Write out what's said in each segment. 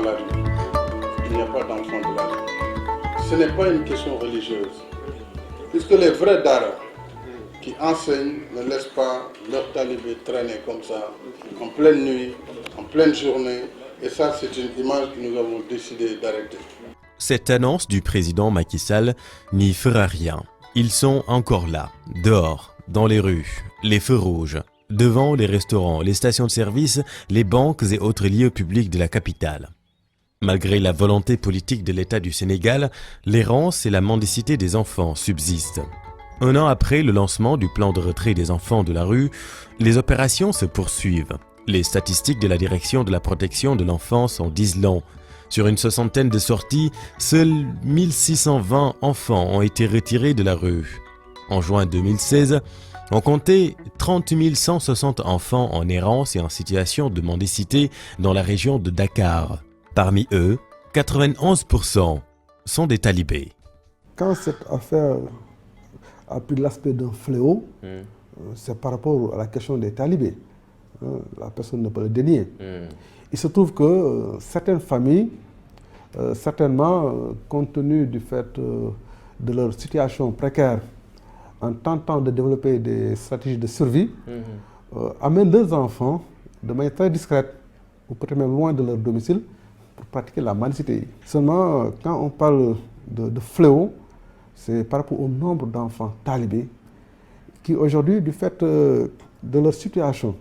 la rue, il n'y a pas d'enfants de la rue. Ce n'est pas une question religieuse, puisque les vrais dara qui enseignent ne laissent pas leurs talibés traîner comme ça, en pleine nuit, en pleine journée, et ça c'est une image que nous avons décidé d'arrêter. Cette annonce du président Macky Sall n'y fera rien. Ils sont encore là, dehors, dans les rues, les feux rouges, devant les restaurants, les stations de service, les banques et autres lieux publics de la capitale. Malgré la volonté politique de l'État du Sénégal, l'errance et la mendicité des enfants subsistent. Un an après le lancement du plan de retrait des enfants de la rue, les opérations se poursuivent. Les statistiques de la Direction de la protection de l'enfance en disent long. Sur une soixantaine de sorties, seuls 1620 enfants ont été retirés de la rue. En juin 2016, on comptait 30 160 enfants en errance et en situation de mendicité dans la région de Dakar. Parmi eux, 91% sont des talibés. Quand cette affaire a pris l'aspect d'un fléau, c'est par rapport à la question des talibés. La personne ne peut le dénier. Il se trouve que certaines familles, certainement compte tenu du fait de leur situation précaire, en tentant de développer des stratégies de survie, amènent leurs enfants de manière très discrète, ou peut-être même loin de leur domicile, pour pratiquer la mendicité. Seulement, quand on parle de fléau, c'est par rapport au nombre d'enfants talibés qui aujourd'hui, du fait de leur situation,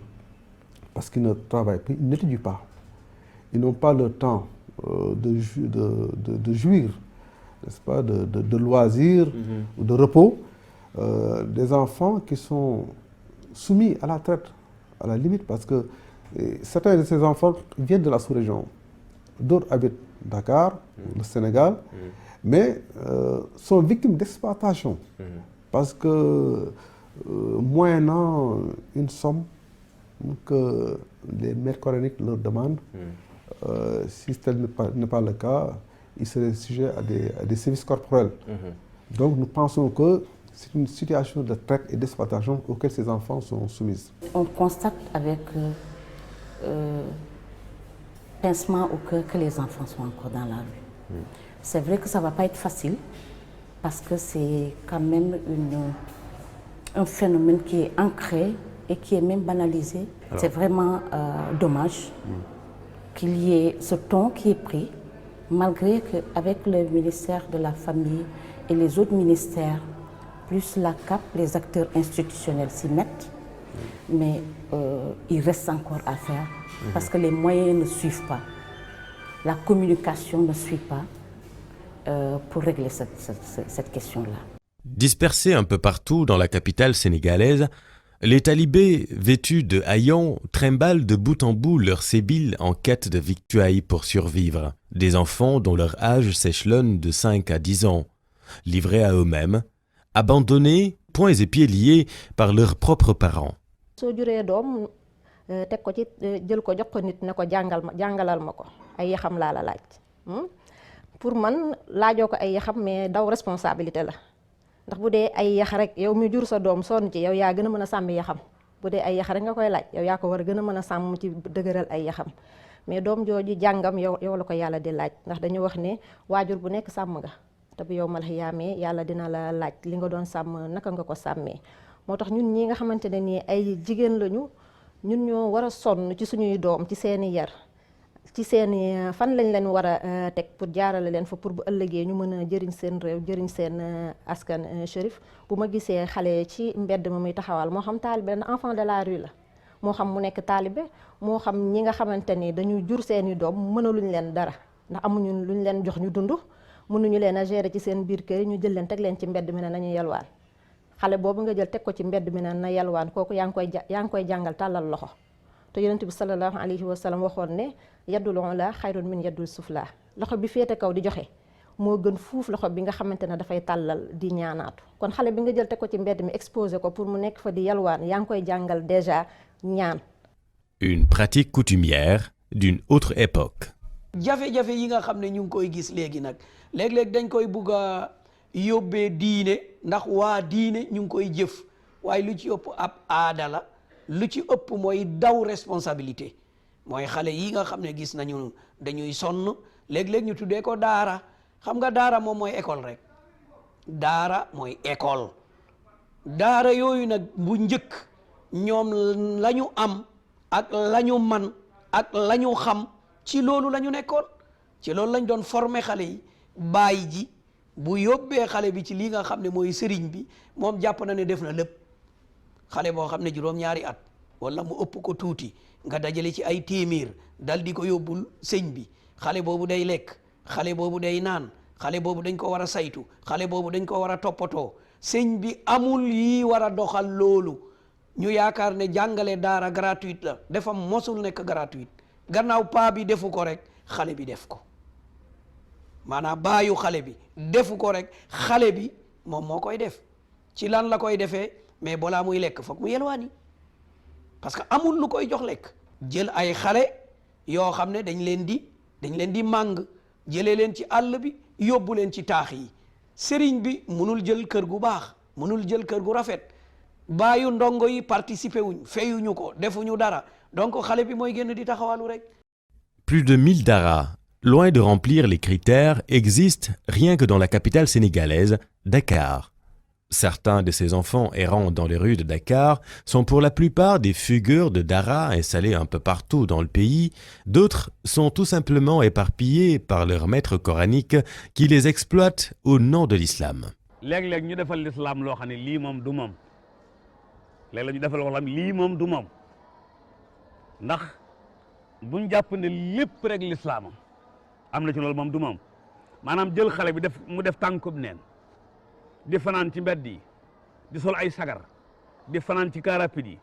parce qu'ils ne travaillent plus, ils n'étudient pas, ils n'ont pas le temps de jouir, n'est-ce pas, de loisirs ou de repos, des enfants qui sont soumis à la traite, à la limite, parce que certains de ces enfants viennent de la sous-région, d'autres habitent Dakar, le Sénégal, mais sont victimes d'exploitation, parce que moyennant une somme que les maîtres coraniques leur demandent, si tel n'est pas le cas, ils seraient sujets à des sévices corporels. Donc nous pensons que c'est une situation de traite et d'exploitation auxquelles ces enfants sont soumis. On constate avec pincement au cœur que les enfants sont encore dans la rue. C'est vrai que ça ne va pas être facile parce que c'est quand même un phénomène qui est ancré et qui est même banalisé. C'est vraiment dommage qu'il y ait ce ton qui est pris, malgré qu'avec le ministère de la Famille et les autres ministères, plus la CAP, les acteurs institutionnels s'y mettent, mais il reste encore à faire parce que les moyens ne suivent pas, la communication ne suit pas pour régler cette question-là. Dispersés un peu partout dans la capitale sénégalaise, les talibés vêtus de haillons trimballent de bout en bout leurs sébiles en quête de victuailles pour survivre. Des enfants dont leur âge s'échelonne de 5 à 10 ans, livrés à eux-mêmes, abandonnés, poings et pieds liés par leurs propres parents. soo juree doom teg ko ci jël ko jox ko nit ne ko jàngalal ma ko ay yaxam laa la laaj pour man laajoo ko ay yaxam mais daw responsabilité la ndax bu dee ay yax rek yow mi jur sa doom sonn ci yow yaa gën a mën a sàmm yaxam bu dee ay yax rek nga koy laaj yow yaa ko war a gën a mën a sàmm ci dëgëral ay yaxam mais doom jooju jàngam yow la ko yàlla di laaj ndax dañu wax ne waajur bu nekk sàmm nga te bu yow mal xiyaamee yàlla dina la laaj li nga doon sàmm naka nga ko sàmmee moo tax ñun ñi nga xamante ne nii ay jigéen lañu ñun ñoo war a sonn ci suñuy doom ci seeni yar ci seeni fan lañ leen war a teg pour jaarale leen fa pour bu ëllëgee ñu mën a jëriñ seen réew jëriñ seen askan Chérif bu ma gisee xale ci mbedd ma muy taxawal moo xam taalibe enfant de la rue la moo xam mu nekk taalibe moo xam ñi nga xamante ni dañuy jur seeni doom mënaluñ leen dara ndax amuñu luñ leen jox ñu dund mënuñu leen a gérer ci seen biir kër yi ñu jël leen teg leen ci mbedd mi ne nañu yalwaan xale boobu nga jël teg ko ci mbedd mi ne na yalwaan kooku yaa ngi koy jàngal tàllal loxo te yonent bi sallallahu alayhi wa sallam waxoon ne yaddul ula xayrun min yaddul sufla loxo bi féete kaw di joxe moo gën fuuf loxo bi nga xamante ne dafay tàllal di ñaanaatu kon xale bi nga jël teg ko ci mbedd mi exposé ko pour mu nekk fa di yalwaan yaa ngi koy jàngal déjà ñaan. Une pratique coutumière d'une autre époque. jafe-jafe yi nga xam ne ñu ngi koy gis léegi nag léeg-léeg dañ koy bugg a yóbbee diine ndax waa diine ñu ngi koy jëf waaye lu ci ëpp ab aada la lu ci ëpp mooy daw responsabilité mooy xale yi nga xam ne gis nañu dañuy sonn léeg-léeg ñu tuddee ko daara xam nga daara moom mooy école rek daara mooy école daara yooyu nag bu njëkk ñoom la ñu am ak la ñu man ak la ñu xam ci loolu la ñu nekkoon ci loolu lañ doon former xale yi baay ji bu yóbbee xale bi ci li nga xam ne mooy sëriñ bi moom jàpp na ne def na lépp xale boo xam ne juróom-ñaari at wala mu ëpp ko tuuti nga dajale ci ay téeméer dal di ko yóbbul sëñ bi xale boobu day lekk xale boobu day naan xale boobu dañ ko war a saytu xale boobu dañ ko war a toppatoo sëñ bi amul yi war a doxal loolu ñu yaakaar ne jàngale daara gratuite la dafa mosul nekk gratuite gannaaw paa bi defu ko rek xale bi def ko maanaam baayu xale bi defu ko rek xale bi moom moo koy def ci lan la koy defee mais balaa muy lekk foog mu yelwaani parce que amul lu koy jox lekk jël ay xale yoo xam ne dañ leen di màng jëlee leen ci àll bi yóbbu leen ci taax yi sëriñ bi munul jël kër gu baax munul jël kër gu rafet baayu ndongo yi participer wuñ feyuñu ko defuñu dara donc xale bi mooy génn di taxawalu rek. Plus de 1000 daras, loin de remplir les critères, existent rien que dans la capitale sénégalaise, Dakar. Certains de ces enfants errant dans les rues de Dakar sont pour la plupart des fugueurs de daras installés un peu partout dans le pays. D'autres sont tout simplement éparpillés par leurs maîtres coraniques qui les exploitent au nom de l'islam. léeg-léeg ñu defal l'islam loo xam ne lii moom du moom léeg-léeg ñu defal loo xam ne lii moom du moom ndax buñ jàpp ne lépp rek l'islam am na ci loolu moom du moom maanaam jël xale bi mu def tànkub neen di fanaan ci mbedd yi di sol ay sagar di fanaan ci car rapide yi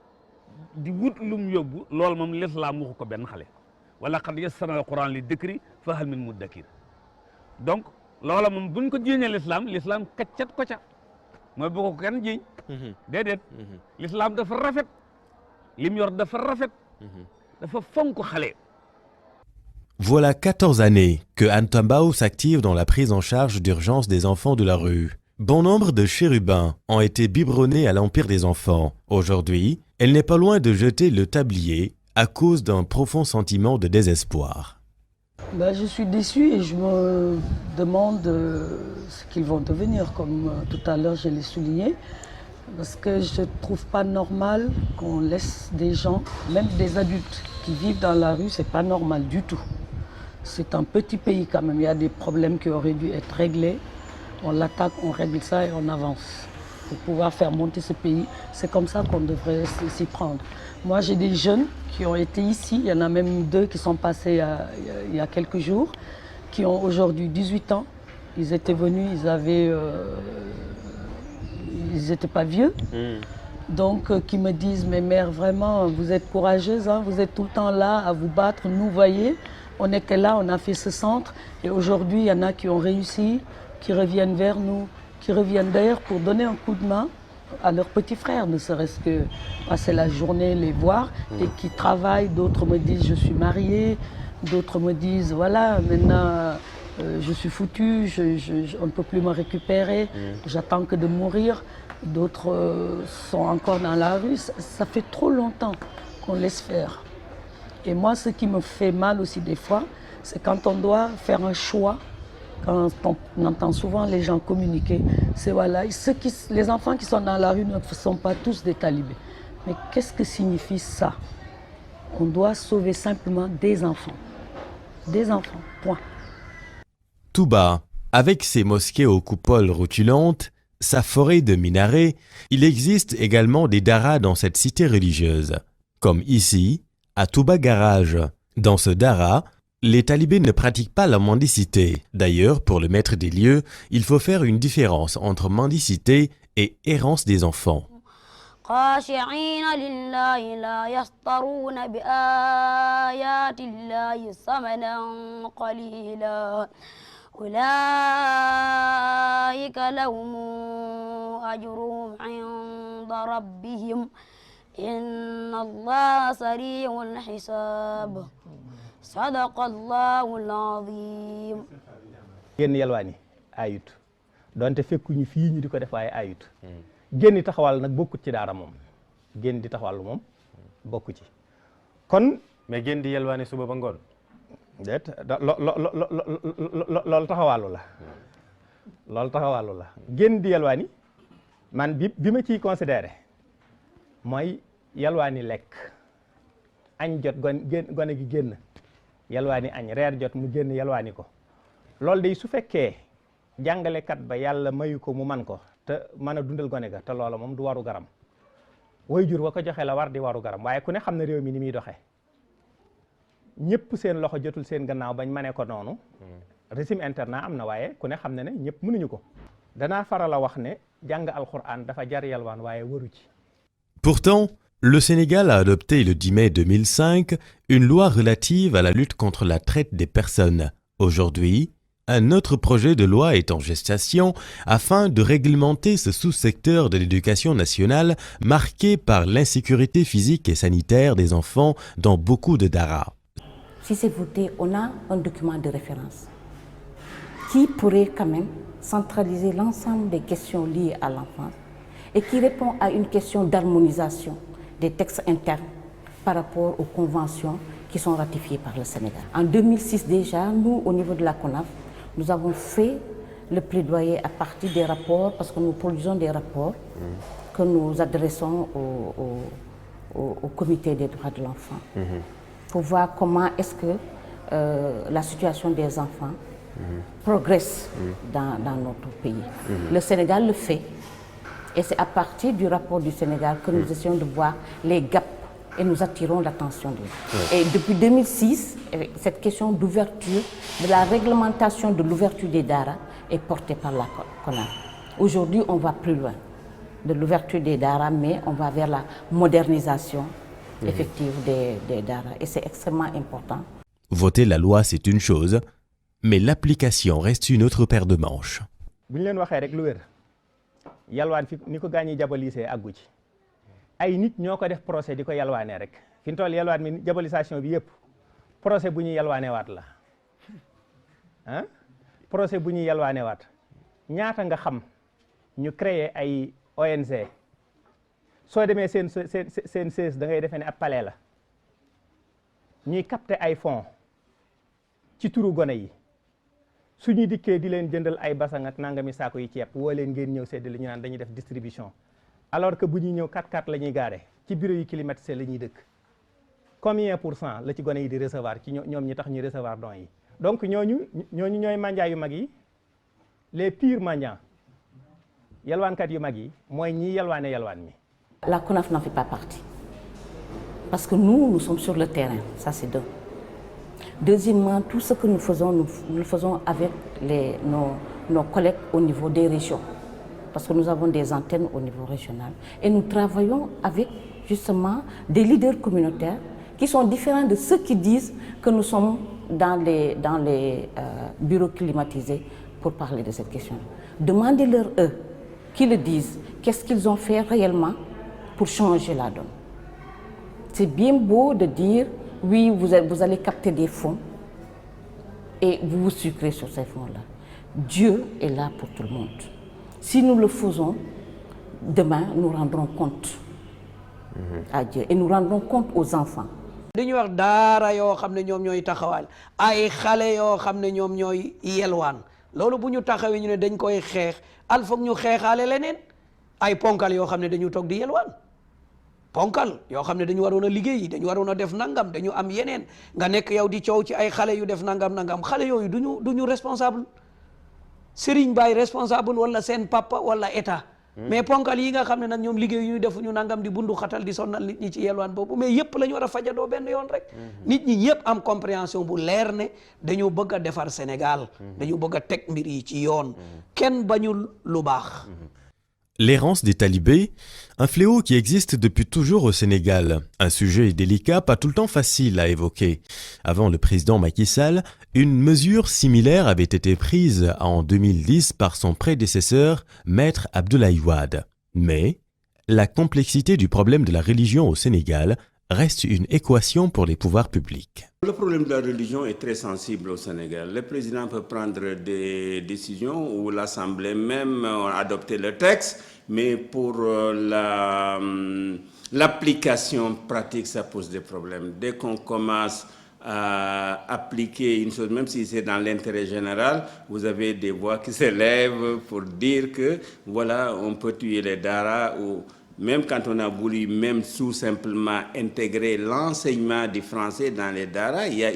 di wut lum yóbbu loolu moom l'islam waxu ko benn xale wala qad yassarna al-Qur'an li dhikri fa hal min muddakir donc loola moom buñ ko jiiñee l'islam kaccat ko ca mooy bu ko kenn jiiñ déedéet l'islam dafa rafet lim yor dafa rafet dafa fonk xale. Voilà 14 années que Anta Mbao s'active dans la prise en charge d'urgence des enfants de la rue. Bon nombre de chérubins ont été biberonnés à l'Empire des enfants. Aujourd'hui, elle n'est pas loin de jeter le tablier à cause d'un profond sentiment de désespoir. Je suis déçue et je me demande ce qu'ils vont devenir, comme tout à l'heure je l'ai souligné, parce que je ne trouve pas normal qu'on laisse des gens, même des adultes qui vivent dans la rue, c'est pas normal du tout. C'est un petit pays quand même, il y a des problèmes qui auraient dû être réglés. On l'attaque, on règle ça et on avance. Pour pouvoir faire monter ce pays, c'est comme ça qu'on devrait s'y prendre. Moi, j'ai des jeunes qui ont été ici, il y en a même 2 qui sont passés il y a quelques jours, qui ont aujourd'hui 18 ans. Ils étaient venus, ils n'étaient pas vieux. Donc, qui me disent, mais mère, vraiment, vous êtes courageuse, hein, vous êtes tout le temps là à vous battre. Nous, voyez, on était là, on a fait ce centre. Et aujourd'hui, il y en a qui ont réussi, qui reviennent vers nous, qui reviennent d'ailleurs pour donner un coup de main à leurs petits frères, ne serait-ce que passer la journée, les voir, et qui travaillent. D'autres me disent, je suis mariée. D'autres me disent, voilà, maintenant, je suis foutu, on ne peut plus me récupérer, j'attends que de mourir. D'autres sont encore dans la rue. Ça fait trop longtemps qu'on laisse faire. Et moi, ce qui me fait mal aussi des fois, c'est quand on doit faire un choix, quand on entend souvent les gens communiquer, c'est voilà, les enfants qui sont dans la rue ne sont pas tous des talibés. Mais qu'est-ce que signifie ça? On doit sauver simplement des enfants. Des enfants, point. Tout bas, avec ses mosquées aux coupoles rotulantes, sa forêt de minarets, il existe également des daras dans cette cité religieuse, comme ici, à Touba Garage. Dans ce dara, les talibés ne pratiquent pas la mendicité. D'ailleurs, pour le maître des lieux, il faut faire une différence entre mendicité et errance des enfants. خاشعين لله لا يشترون بآيات الله ثمنا قليلا أولئك لهم أجرهم عند ربهم إن الله سريع الحساب صدق الله العظيم. génn yalwaani ayut donte fekkuñu fii ñu di ko def waaye ayut génn taxawal nag bokkut ci daara moom génn di taxawal moom bokku ci kon mais génn di yelwaani suba ba ngoon. déet loolu taxawaalu la. loolu taxawaalu la génn di yelwaani man bi ma ciy considéré mooy yelwaani lekk añ jot gone gi génn yelwaani añ reer jot mu génn yelwaani ko loolu day su fekkee jàngalekat ba yàlla mayu ko mu man ko te mën a dundal gone ga te loola moom du waru garam waajur wa ko joxe la war di waru garam waaye ku ne xam ne réew mi ni muy doxee ñëpp seen loxo jotul seen gannaaw bañ mane ko noonu régime internat am na waaye ku ne xam ne ñëpp mënuñu ko danaa faral a wax ne jàng alxuraan dafa jar yalwaan waaye waru ci. Pourtant, le Sénégal a adopté le 10 mai 2005 une loi relative à la lutte contre la traite des personnes. Aujourd'hui, un autre projet de loi est en gestation afin de réglementer ce sous-secteur de l'éducation nationale marqué par l'insécurité physique et sanitaire des enfants dans beaucoup de daara. Si c'est voté, on a un document de référence qui pourrait quand même centraliser l'ensemble des questions liées à l'enfance et qui répond à une question d'harmonisation des textes internes par rapport aux conventions qui sont ratifiées par le Sénégal. En 2006 déjà, nous, au niveau de la CONAF, nous avons fait le plaidoyer à partir des rapports, parce que nous produisons des rapports que nous adressons au comité des droits de l'enfant, pour voir comment est-ce que la situation des enfants progresse dans notre pays. Le Sénégal le fait, et c'est à partir du rapport du Sénégal que nous essayons de voir les gaps et nous attirons l'attention d'eux. Et depuis 2006, cette question d'ouverture, de la réglementation de l'ouverture des daara est portée par la CONAF. Aujourd'hui, on va plus loin de l'ouverture des daara, mais on va vers la modernisation effective des daara. Et c'est extrêmement important. Voter la loi, c'est une chose, mais l'application reste une autre paire de manches. bu ñu leen waxee rek lu wér yalwaan fi ni ko gaañi jabalisee àggu ci ay nit ñoo ko def procès di ko yalwaanee rek fi mu toll yalwaan mi jabalisation bi yëpp procès bu ñuy yalwaanee waat la ah procès bu ñuy yalwaanee waat ñaata nga xam ñu créer ay ONG soo demee seen sees da ngay defee ne ab palais la ñuy capter ay fonds ci turu gone yi suñu dikkee di leen jëndal ay basang ak nangami saako yi ceeb woo leen ngeen ñëw séddale ñu naan dañuy def distribution alors que bu ñuy ñëw 4x4 la ñuy gaare ci bureau yi climatisé la ñuy dëkk combien % la ci gone yi di recevoir ci ñoom ñi tax ñuy recevoir dons yi donc ñooñu ñooy mandiaa yu mag yi les pires mendiants yalwaankat yu mag yi mooy ñi yalwaane yalwaan mi. La CONAF n'en fait pas partie parce que nous sommes sur le terrain, ça c'est deux. Deuxièmement, tout ce que nous faisons, nous le faisons avec nos collègues au niveau des régions, parce que nous avons des antennes au niveau régional. Et nous travaillons avec justement des leaders communautaires qui sont différents de ceux qui disent que nous sommes dans les bureaux climatisés pour parler de cette question. Demandez-leur eux, qu'ils le disent, qu'est-ce qu'ils ont fait réellement pour changer la donne. C'est bien beau de dire oui, vous allez capter des fonds et vous vous sucrez sur ces fonds-là. Dieu est là pour tout le monde. Si nous le faisons, demain, nous rendrons compte à Dieu et nous rendrons compte aux enfants. dañuy wax daara yoo xam ne ñoom ñooy taxawal ay xale yoo xam ne ñoom ñooy yelwaan loolu bu ñu taxawee ñu ne dañ koy xeex al foog ñu xeexaale leneen ay ponkal yoo xam ne dañu toog di yelwaan ponkal yoo xam ne dañu waroon a liggéey dañu waroon a def nangam dañu am yeneen nga nekk yow di coow ci ay xale yu def nangam xale yooyu duñu responsable Serigne Baye responsable wala seen papa wala état mais ponkal yi nga xam ne nag ñoom liggéey yu defuñu nangam di bundu xatal di sonnal nit ñi ci yelwaan boobu mais yëpp la ñu war a fajadoo benn yoon rek nit ñi ñëpp am compréhension bu leer ne dañu bëgg a defar Sénégal dañu bëgg a teg mbir yi ci yoon kenn bañul lu baax. L'errance des talibés, un fléau qui existe depuis toujours au Sénégal, un sujet délicat, pas tout le temps facile à évoquer. Avant le président Macky Sall, une mesure similaire avait été prise en 2010 par son prédécesseur, Maître Abdoulaye Wade. Mais la complexité du problème de la religion au Sénégal reste une équation pour les pouvoirs publics. Le problème de la religion est très sensible au Sénégal. Le président peut prendre des décisions ou l'Assemblée même adopter le texte, mais pour l'application pratique, ça pose des problèmes. Dès qu'on commence à appliquer une chose, même si c'est dans l'intérêt général, vous avez des voix qui s'élèvent pour dire que voilà, on peut tuer les daras, ou même quand on a voulu même simplement intégrer l'enseignement du français dans les daras, il y a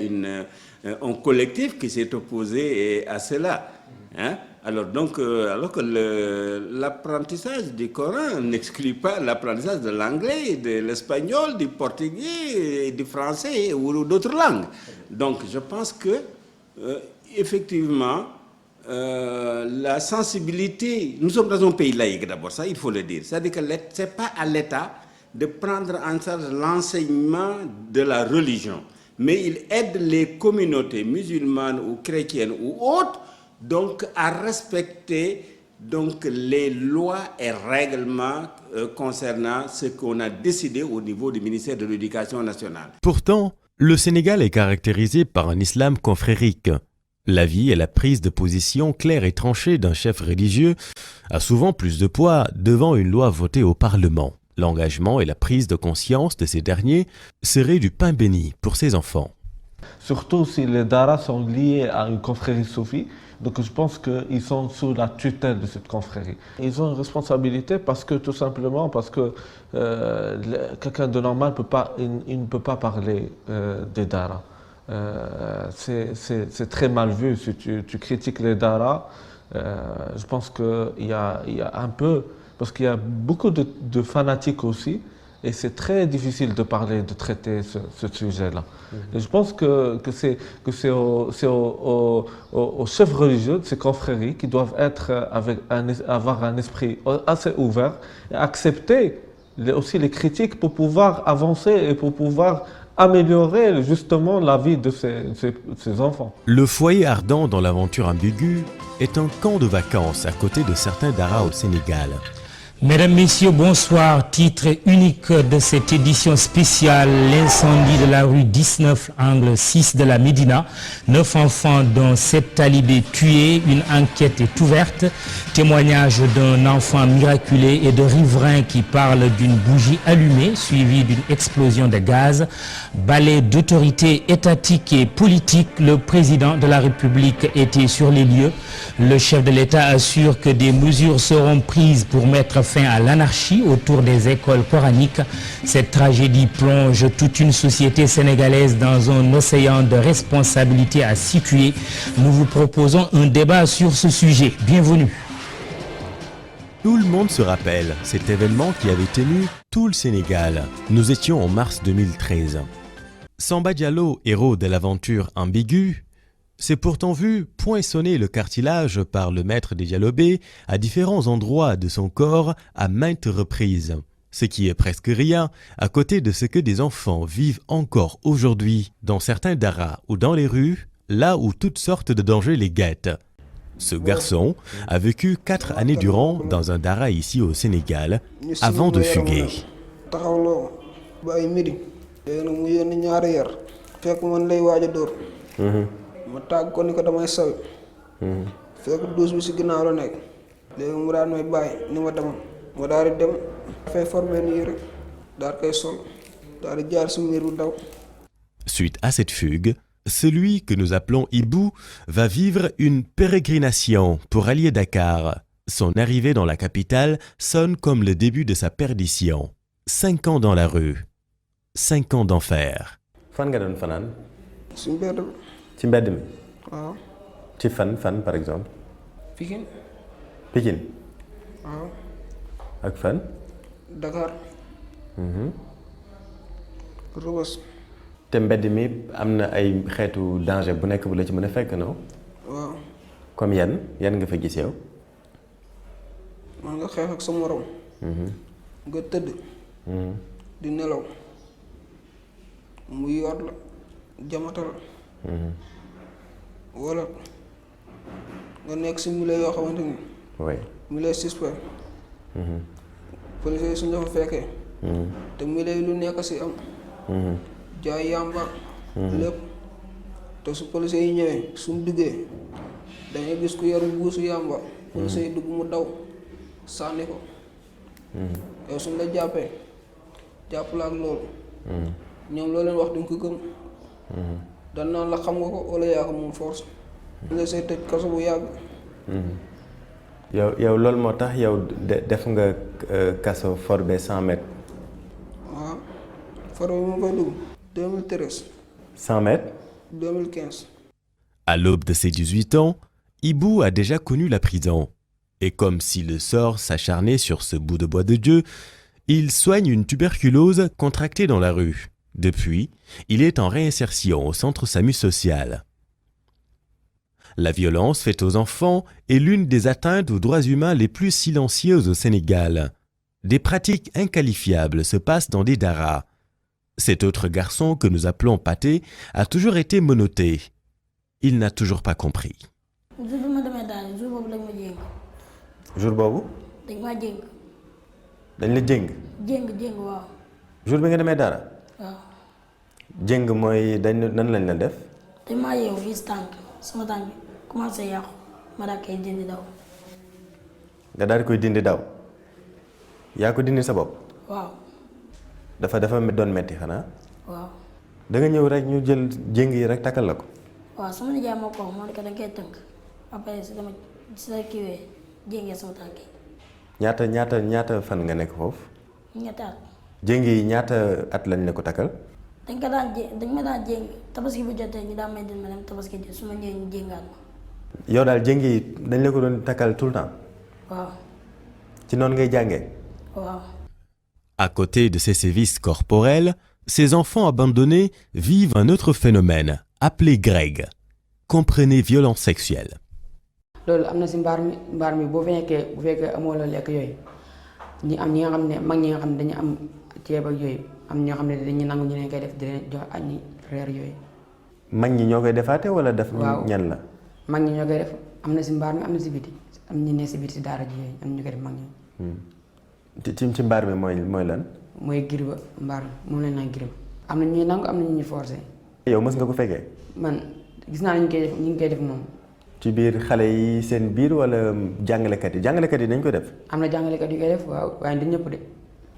un collectif qui s'est opposé à cela. Hein? Alors que l'apprentissage du Coran n'exclut pas l'apprentissage de l'anglais, de l'espagnol, du portugais, du français ou d'autres langues. Donc je pense que effectivement la sensibilité, nous sommes dans un pays laïque d'abord, ça il faut le dire, c'est-à-dire que ce n'est pas à l'État de prendre en charge l'enseignement de la religion, mais il aide les communautés musulmanes ou chrétiennes ou autres donc à respecter donc les lois et règlements concernant ce qu'on a décidé au niveau du ministère de l'Éducation nationale. Pourtant, le Sénégal est caractérisé par un islam confrérique. L'avis et la prise de position claire et tranchée d'un chef religieux a souvent plus de poids devant une loi votée au Parlement. L'engagement et la prise de conscience de ces derniers seraient du pain béni pour ces enfants. Surtout si les daras sont liés à une confrérie soufie. Donc je pense qu'ils sont sous la tutelle de cette confrérie. Ils ont une responsabilité tout simplement parce que quelqu'un de normal il ne peut pas parler des daras. C'est très mal vu si tu critiques les daras. Je pense qu'il y a un peu, parce qu'il y a beaucoup de fanatiques aussi, et c'est très difficile de traiter ce sujet-là. Et je pense que c'est aux chefs religieux de ces confréries qui doivent avoir un esprit assez ouvert et accepter aussi les critiques pour pouvoir avancer et pour pouvoir améliorer justement la vie de ces enfants. Le foyer ardent dans l'aventure ambiguë est un camp de vacances à côté de certains daras au Sénégal. Mesdames, Messieurs, bonsoir. Titre unique de cette édition spéciale, l'incendie de la rue 19, angle 6 de la Médina. 9 enfants dont 7 talibés tués. Une enquête est ouverte. Témoignage d'un enfant miraculé et de riverains qui parlent d'une bougie allumée suivie d'une explosion de gaz. Balai d'autorité étatique et politique, le président de la République était sur les lieux. Le chef de l'État assure que des mesures seront prises pour mettre fin à l'anarchie autour des écoles coraniques. Cette tragédie plonge toute une société sénégalaise dans un océan de responsabilités à situer. Nous vous proposons un débat sur ce sujet. Bienvenue. Tout le monde se rappelle cet événement qui avait tenu tout le Sénégal. Nous étions en mars 2013. Samba Diallo, héros de l'aventure ambiguë, s'est pourtant vu poinçonner le cartilage par le maître des Dialobés à différents endroits de son corps à maintes reprises. Ce qui est presque rien à côté de ce que des enfants vivent encore aujourd'hui dans certains daras ou dans les rues, là où toutes sortes de dangers les guettent. Ce garçon a vécu 4 années durant dans un dara ici au Sénégal avant de fuguer. ma tàgg ko ni ko damay sawi fekk douze bi si ginnaaw la nekk léegi mu daan may bàyyi ni ma demoon ma daal di dem fay formé nii rek daal koy sol daal di jaar si miir bu daw. Suite à cette fugue, celui que nous appelons Ibou va vivre une pérégrination pour allier Dakar. Son arrivée dans la capitale sonne comme le début de sa perdition. 5 ans dans la rue, 5 ans d'enfer. Fan nga doon fanaan? Si mbedd bi. Ci mbedd mi? Waaw. Ci fan par exemple? Pikine. Pikine? Waaw. Ak fan? Dakar. Rebeuss. Te mbedd mi am na ay xeetu danger bu nekk bu la ci mën a fekk, non? Waaw. Comme yan nga fa gis yow? Man nga xeex ak sa morom. Nga tëdd. Di nelaw. Mu yor la jamatal. Wala nga nekk si milieu yoo xamante ni. oui. milieu suspect. Police yi suñ la fa fekkee. te milieu lu nekk si am jaay yamba lépp te su policiers yi ñëwee suñ duggee dañuy gis ku yor buusu yamba policiers yi dugg mu daw sànni ko yow suñ la jàppee jàpp la ak loolu ñoom loo leen wax duñ ko gëm dan naan la xam nga ko wala yaa ko moom force nga say tëj kaso bu yàgg yow loolu moo tax yow def nga kaso Forbé 100 mètres. waaw Forbé mu fay dugg 2013. 100 mètres. 2015. À l'aube de ses 18 ans, Ibou a déjà connu la prison. Et comme si le sort s'acharnait sur ce bout de bois de Dieu, il soigne une tuberculose contractée dans la rue. Depuis, il est en réinsertion au centre SAMU social. La violence faite aux enfants est l'une des atteintes aux droits humains les plus silencieuses au Sénégal. Des pratiques inqualifiables se passent dans des daras. Cet autre garçon que nous appelons Pathé a toujours été menotté. Il n'a toujours pas compris. jour boobu. dañ maa jéng. dañ la jéng. jéng waaw. jour bi nga demee dara. waaw. jéng mooy nan lañ la def. dañ maa yeewu fii si tànk sama tànk bi commencé yàqu ma daal koy dindi daw. nga daal di koy dindi daw. yaa ko dindi sa bopp. waaw. dafa doon metti xanaa. waaw. da nga ñëw rek ñu jël jéng yi rek takkal la ko. waaw sama nijaay moo ko wax moo ne ko da nga koy tënk après si dama si la kiiwee jéngee sama tànk yi. ñaata fan nga nekk foofu. ñetti at. jéng yi ñaata at lañ la ko takkal. dañ ma daan jéng tabaski bu jotee ñu daan may din ma dem tabaski ji su ma ñëwee ñu jéngaat ma. yow daal jéng yi dañ la ko doon takkal tout le temps. waaw. ci noonu ngay jàngee. waaw. À côté de ces sévices corporels, ces enfants abandonnés vivent un autre phénomène, appelé Greg. Comprenez violence sexuelle. loolu am na si mbaar mi bu fekkee amoo la lekk yooyu ñi nga xam ne mag ñi nga xam ne dañu am ceeb ak yooyu am ñoo xam ne dañuy nangu ñu leen koy def di leen jox añ reer yooyu. mag ñi ñoo koy defaate wala def. ñan la. mag ñi ñoo koy def am na si mbaar mi am na si biti am ñu ne si biti si daara ji yooyu am ñu koy def mag ñi. ci mbaar mi mooy lan. mooy giriba mbaar mi moom lañ naan giriba am na ñuy nangu am na ñuy forcé. yow mës nga ko fekkee. man gis naa ñu ngi koy def moom. ci biir xale yi seen biir wala jàngalekat yi dañ ko def. am na jàngalekat yu koy def waaw waaye du ñëpp de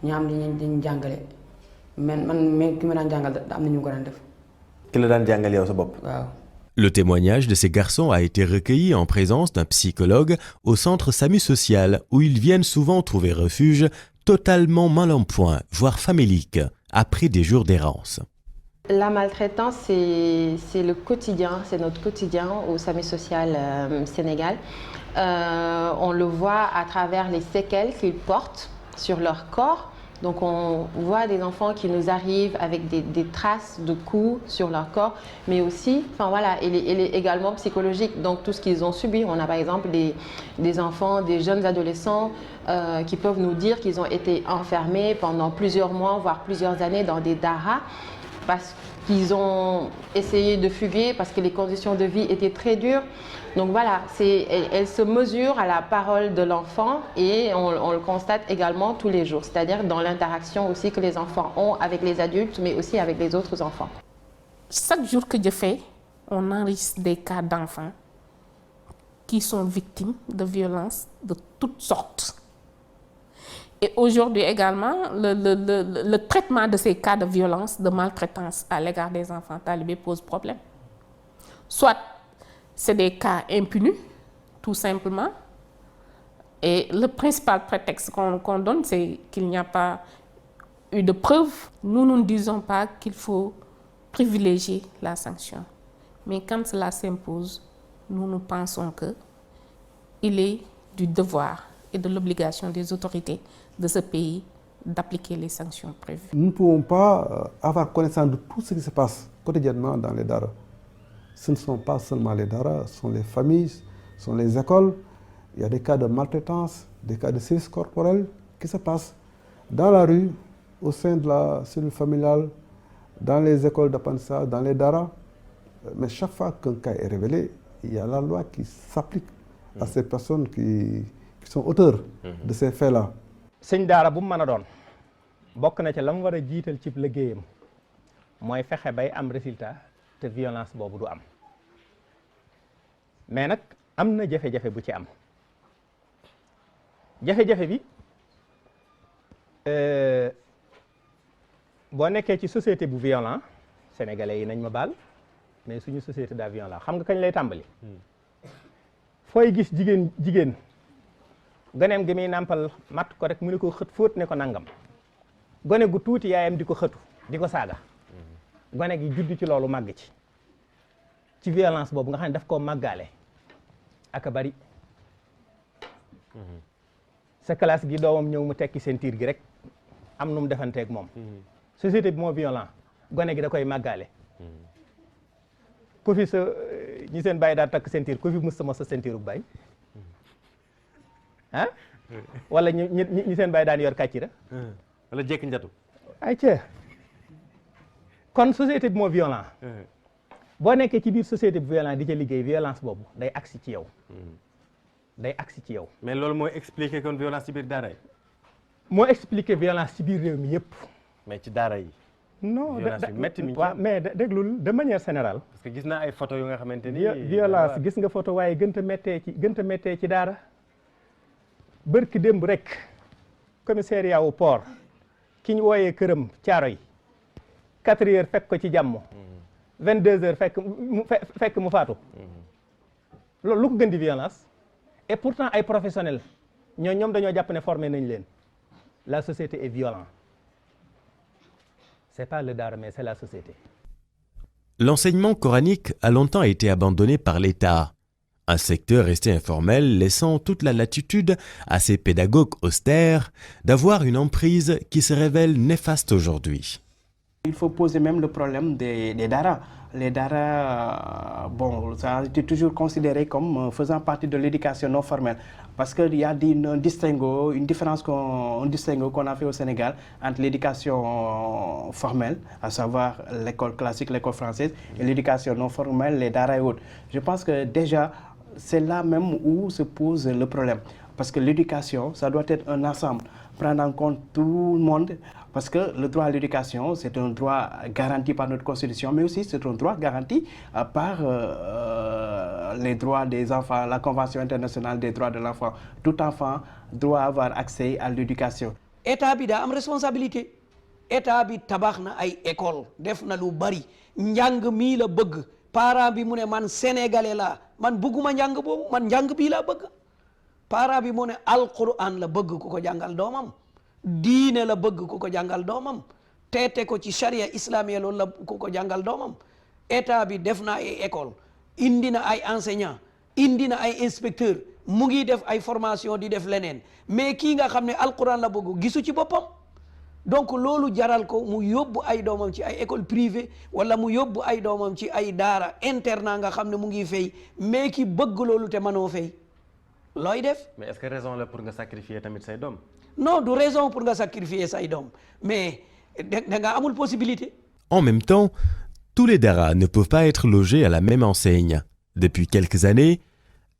ñi am dañuy jàngale man ki ma daan jàngal am na ñu ko daan def. ki la daan jàngal yow sa bopp. waaw. Le témoignage de ces garçons a été recueilli en présence d'un psychologue au centre SAMU social où ils viennent souvent trouver refuge, totalement mal en point, voire famélique, après des jours d'errance. La maltraitance, c'est le quotidien, c'est notre quotidien au SAMU social Sénégal. On le voit à travers les séquelles qu'ils portent sur leur corps. Donc on voit des enfants qui nous arrivent avec des traces de coups sur leur corps, mais aussi, enfin voilà, elle est également psychologique. Donc tout ce qu'ils ont subi, on a par exemple des enfants, des jeunes adolescents qui peuvent nous dire qu'ils ont été enfermés pendant plusieurs mois, voire plusieurs années dans des daras, parce qu'ils ont essayé de fuguer, parce que les conditions de vie étaient très dures. Donc voilà, elle se mesure à la parole de l'enfant et on le constate également tous les jours, c'est-à-dire dans l'interaction aussi que les enfants ont avec les adultes, mais aussi avec les autres enfants. Chaque jour que je fais, on enregistre des cas d'enfants qui sont victimes de violences de toutes sortes. Et aujourd'hui également, le traitement de ces cas de violence, de maltraitance à l'égard des enfants talibés pose problème. Soit c'est des cas impunis, tout simplement, et le principal prétexte qu'on donne, c'est qu'il n'y a pas eu de preuves. Nous ne disons pas qu'il faut privilégier la sanction. Mais quand cela s'impose, nous pensons qu'il est du devoir et de l'obligation des autorités de ce pays d'appliquer les sanctions prévues. Nous ne pouvons pas avoir connaissance de tout ce qui se passe quotidiennement dans les daras. Ce ne sont pas seulement les daras, ce sont les familles, ce sont les écoles. Il y a des cas de maltraitance, des cas de sévices corporels qui se passent dans la rue, au sein de la cellule familiale, dans les écoles d'apprentissage, dans les daras. Mais chaque fois qu'un cas est révélé, il y a la loi qui s'applique à ces personnes qui sont auteurs de ces faits-là. sëñ daara bu mu mën a doon bokk na ci la mu war a jiital ci liggéeyam mooy fexe bay am résultat te violence boobu du am mais nag am na jafe-jafe bu ci am jafe-jafe bi boo nekkee ci société bu violent sénégalais yi nañ ma baal mais suñu société daa violent xam nga kañ lay tàmbali fooy gis jigéen goneem gi muy nàmpal matt ko rek mu ne ko xët fóot ne ko nangam gone gu tuuti yaayam di ko xëtu di ko saaga gone gi judd ci loolu màgg ci violence boobu nga xam ne daf koo màggaale aka bari sa classe gi doomam ñëw mu tekki ceinture gi rek am nu mu defanteeg moom société bi moo violent gone gi da koy màggaale ku fi sa ñi seen bàyyi daal takk ceinture ku fi mus sa ceinture bu bàyyi ah wala ñi seen bàyyi daan yor kàccira wala jekk njatu ay ca kon société bi moo violent boo nekkee ci biir société bi violent di ca liggéey violence boobu day agsi ci yow day agsi ci yow mais loolu mooy expliquer kon violence ci biir daara yi moo expliquer violence ci biir réew mi yëpp mais ci daara yi non métti mi waaw mais déglul de manière générale parce que gis naa ay photo yu nga xamante ni violence gis nga photo waaye gënta méttee ci daara bërki démb rek commissariat wu port ki ñu wooyee këram Caaroy 4 heures fekk ko ci jàmm 22 heures fekk mu faatu loolu lu ko gën di violence et pourtant ay professionnels ñoom dañoo jàpp ne formé nañ leen la société est violente c'est pas le daara mais c'est la société. L'enseignement coranique a longtemps été abandonné par l'État, un secteur resté informel laissant toute la latitude à ces pédagogues austères d'avoir une emprise qui se révèle néfaste aujourd'hui. Il faut poser même le problème des daara. Les daara, ça a été toujours considéré comme faisant partie de l'éducation non formelle. Parce qu'il y a un distinguo qu'on a fait au Sénégal entre l'éducation formelle, à savoir l'école classique, l'école française, et l'éducation non formelle, les daara et autres. Je pense que déjà, c'est là même où se pose le problème. Parce que l'éducation, ça doit être un ensemble, prendre en compte tout le monde. Parce que le droit à l'éducation, c'est un droit garanti par notre Constitution, mais aussi c'est un droit garanti par les droits des enfants, la Convention internationale des droits de l'enfant. Tout enfant doit avoir accès à l'éducation. État bi daa am responsabilité état bi tabax na ay école def na lu bari njàng mii la bëgg parent bi mu ne man sénégalais la man bëgguma njàng boobu man njàng bii laa bëgg parent bi mu ne alquran la bëgg ku ko jàngal doomam diine la bëgg ku ko jàngal doomam teete ko ci charia islamiyya loolu la ku ko jàngal doomam état bi def na ay école indi na ay enseignant indi na ay inspecteur mu ngi def ay formation di def leneen mais kii nga xam ne alquran la bëgg gisu ci boppam donc loolu jaral ko mu yóbbu ay doomam ci ay école privée wala mu yóbbu ay doomam ci ay daara internat nga xam ne mu ngi fay mais ki bëgg loolu te mënoo fay looy def. mais est-ce que raison la pour nga sacrifier tamit say doom. non du raison pour nga sacrifier say doom mais da nga amul possibilité. En même temps, tous les daras ne peuvent pas être logés à la même enseigne. Depuis quelques années,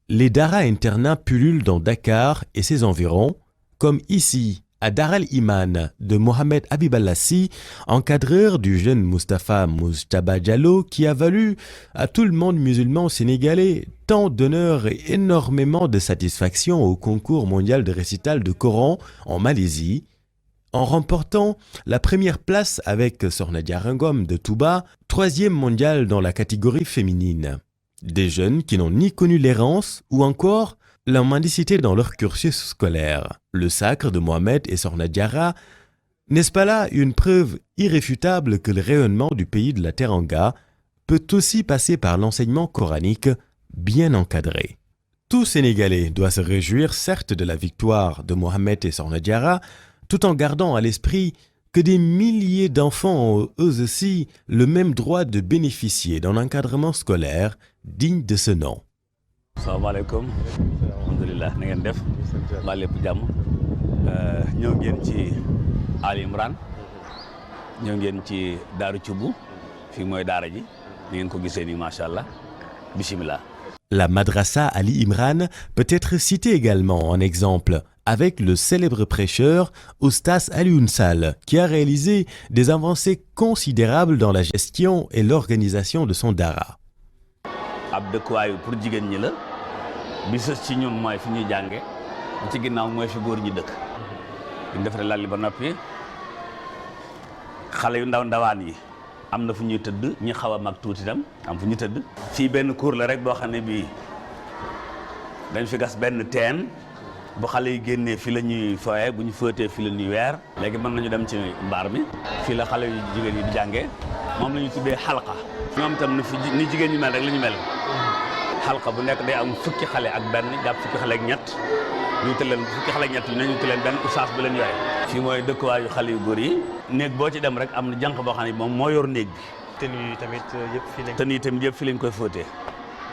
les daras internats pullulent dans Dakar et ses environs, comme ici, à Dar al-Iman de Mohamed Habiballassi, encadreur du jeune Mustapha Moustaba Diallo qui a valu à tout le monde musulman sénégalais tant d'honneur et énormément de satisfaction au concours mondial de récital de Coran en Malaisie, en remportant la première place avec Sokhna Diarra Ngom de Touba, 3e mondial dans la catégorie féminine. Des jeunes qui n'ont ni connu l'errance ou encore la mendicité dans leur cursus scolaire. Le sacre de Mohamed et Sokhna Diarra, n'est-ce pas là une preuve irréfutable que le rayonnement du pays de la Teranga peut aussi passer par l'enseignement coranique bien encadré? Tout Sénégalais doit se réjouir certes de la victoire de Mohamed et Sokhna Diarra, tout en gardant à l'esprit que des milliers d'enfants ont eux aussi le même droit de bénéficier d'un encadrement scolaire digne de ce nom. Salaamaaleykum alhamdulilah na ngeen def mbaa lépp jàmm ñëw ngeen ci Ali Imran ñëw ngeen ci Daaru Cubb fii mooy daara ji ni ngeen ko gisee nii macha allah bismillah. La madrasa Ali Imran peut être citée également en exemple avec le célèbre prêcheur Oustaz Alioune Sall, qui a réalisé des avancées considérables dans la gestion et l'organisation de son daara. ab dëkkuwaayu pour jigéen ñi la bi sës ci ñun mooy fi ñuy jànge bi ci ginnaaw mooy fi góor ñi dëkk ñu defaree lal li ba noppi xale yu ndawaan yi am na fu ñuy tëdd ñi xaw a mag tuuti tam am fu ñuy tëdd fii benn cour la rek boo xam ne bii dañ fi gas benn teen bu xale yi génnee fii la ñuy fooyee bu ñu fóotee fii la ñuy weer léegi mën nañu dem ci mbaar mi fii la xale yu jigéen yi di jàngee moom la ñu tuddee xalqa ñoom itam ni jigéen ñi mel rek la ñu mel xalqa bu nekk day am fukki xale ak benn jàpp fukki xale ak ñett ñu wutal leen fukki xale ak ñett nañu wutal leen benn ustaas bu leen yore fii mooy dëkkuwaayu xale yu góor yi néeg boo ci dem rek am na jànq boo xam ne moom moo yor néeg bi tenue yi tamit yëpp fii lañ tenue yi tamit yëpp fii lañ koy fóotee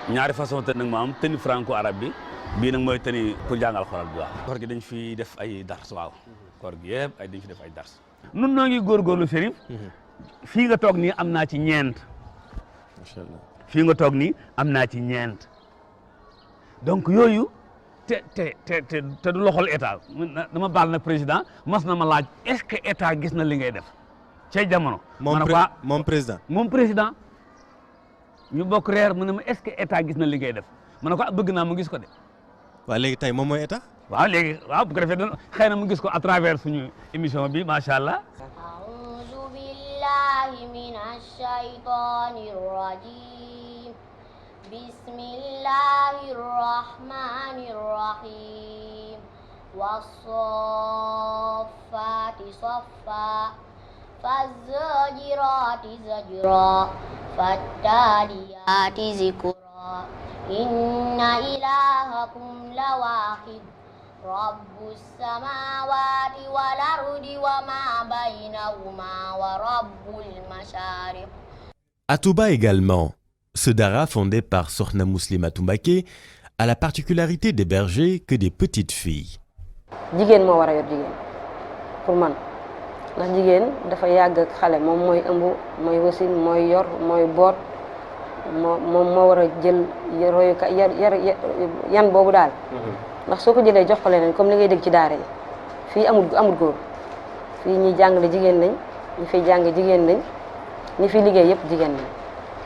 ñaari façon tenue nag moo am tenue franco arabe bi bii nag mooy tenue pour jàngal Alxuraan bi waaw koor gi dañ fi def ay dars waaw koor gi yëpp dañ fi def ay dars nun noo ngi góorgóorlu Chérif fii nga toog nii am naa ci ñeent macha allah fii nga toog nii am naa ci ñeent donc yooyu te du loxol état dama baal nag président mas na ma laaj est-ce que état gis na li ngay def cay jamono. moom président. moom président ñu bokk reer mu ne ma est-ce que état gis na li ngay def ma ne ko bëgg naa mu gis ko de. waaw léegi tey moom mooy état. waaw léegi waaw bu ko defee xëy na mu gis ko à travers suñu émission bi macha allah. a'uuzu billahi minash shaytaanir rajiim. bismillahir rahmanir rahim. was-saaffaati saffaa. faz-zaajiraati zajraa. fattaaliyaati zikraa. inna ilaahakum lawaahid. rabbus samaawaati wal ardi wa maa baynahumaa wa rabbul mashaariq. À Touba également, ce dara fondé par Sokhna Mouslimatou Mbacké a la particularité d'héberger que des petites filles. jigéen moo war a yor jigéen pour man ndax jigéen dafa yàgg ak xale moom mooy ëmb mooy wasin mooy yor mooy boot moom moo war a jël royuka yan boobu daal. ndax soo ko jëlee jox ko leneen comme li ngay dégg ci daara yi fii amul góor fii ñi jàngale jigéen lañ ñi fiy jàng jigéen lañ ñi fiy liggéey yëpp jigéen lañ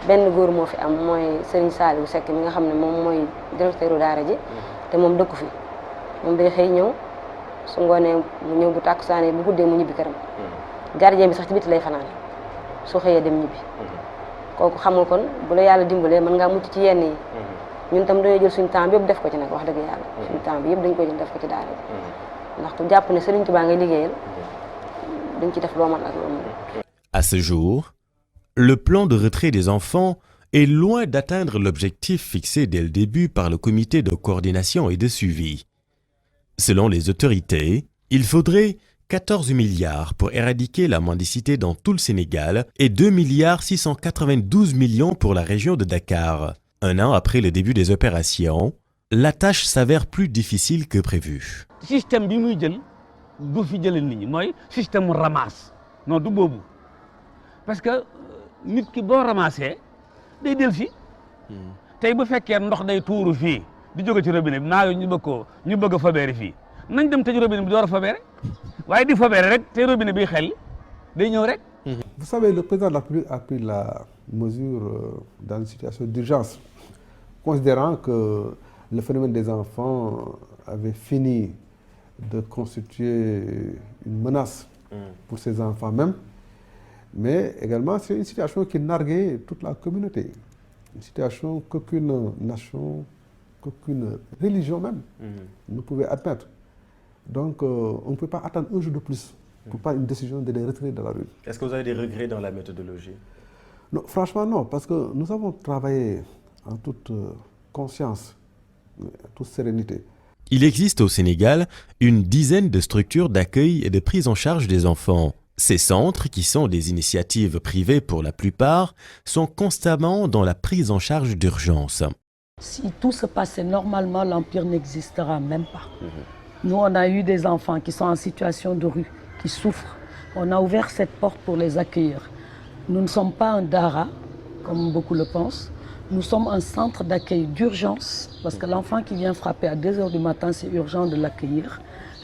benn góor moo fi am mooy Serigne Saliou Seck mi nga xam ne moom mooy directeur daara ji te moom dëkku fi moom day xëy ñëw su ngoonee mu ñëw bu tàkkusaanee bu guddee mu ñibbi këram gardien bi sax ci biti lay fanaan su xëyee dem ñibbi kooku xam nga kon bu la yàlla dimbalee mën ngaa mucc ci yenn yi ñun tam dañoo jël suñu temps bi yëpp def ko ci nag wax dëgg yàlla suñu temps bi yëpp dañ ko jël def ko ci daara ji ndax ku jàpp ne Serigne Touba ngay liggéeyal dañ ci def loo mën ak loo mën. À ce jour, le plan de retrait des enfants est loin d'atteindre l'objectif fixé dès le début par le comité de coordination et de suivi. Selon les autorités, il faudrait 14 milliards pour éradiquer la mendicité dans tout le Sénégal et 2,692 milliards pour la région de Dakar. Un an après le début des opérations, la tâche s'avère plus difficile que prévu. Système bi muy jël du fi jëlee nit ñi mooy système mu ramasse non du boobu parce que nit ki boo ramassé day del si tey bu fekkee ndox day tuuru fii di jóge ci robinet bi maa ñu bëgg a fabeere fii nañ dem tëj robinet bi door a fabeere waaye di fabeere rek te robinet bi xel day ñëw rek. Vous savez, le président de la République a pris la mesure dans une situation d'urgence, considérant que le phénomène des enfants avait fini de constituer une menace pour ces enfants même, mais également c'est une situation qui narguait toute la communauté, une situation qu'aucune nation, qu'aucune religion même ne pouvait admettre. Donc on ne peut pas attendre un jour de plus pour prendre une décision de les retirer de la rue. Est-ce que vous avez des regrets dans la méthodologie? Non, franchement non, parce que nous avons travaillé en toute conscience, en toute sérénité. Il existe au Sénégal une dizaine de structures d'accueil et de prise en charge des enfants. Ces centres, qui sont des initiatives privées pour la plupart, sont constamment dans la prise en charge d'urgence. Si tout se passait normalement, l'Empire n'existera même pas. Nous, on a eu des enfants qui sont en situation de rue, qui souffrent. On a ouvert cette porte pour les accueillir. Nous ne sommes pas un dara, comme beaucoup le pensent. Nous sommes un centre d'accueil d'urgence, parce que l'enfant qui vient frapper à 2 heures du matin, c'est urgent de l'accueillir.